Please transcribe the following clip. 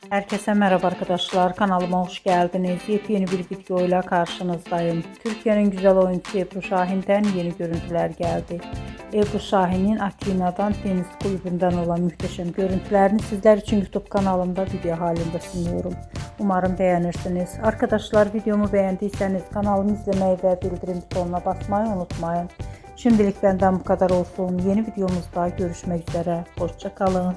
Herkese merhaba arkadaşlar, kanalıma hoş geldiniz. Yepyeni bir videoyla karşınızdayım. Türkiye'nin güzel oyuncusu Ebru Şahin'den yeni görüntüler geldi. Ebru Şahin'in Atina'dan tenis kulübünden olan muhteşem görüntülerini sizler için YouTube kanalımda video halinde sunuyorum. Umarım beğenirsiniz. Arkadaşlar, videomu beğendiyseniz kanalımı izlemeyi ve bildirim butonuna basmayı unutmayın. Şimdilik benden bu kadar olsun. Yeni videomuzda görüşmek üzere. Hoşça kalın.